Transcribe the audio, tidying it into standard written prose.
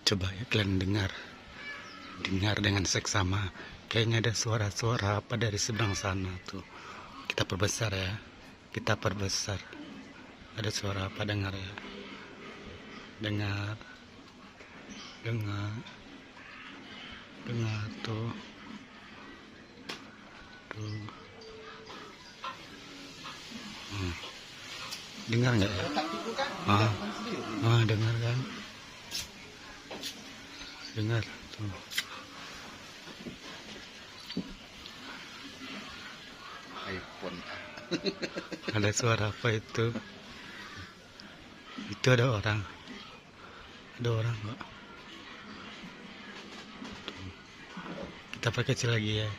Coba ya kalian dengar dengan seksama. Kayaknya ada suara-suara apa dari seberang sana tuh. Kita perbesar ya. Kita perbesar. Ada suara apa, dengar ya. Dengar. Dengar. Dengar tuh. Tuh. Dengar nggak ya? Dengar kan? Dengar tuh. iPhone. Ada suara apa itu? Itu ada orang. Ada orang, Mbak. Kita pakai kecil lagi ya.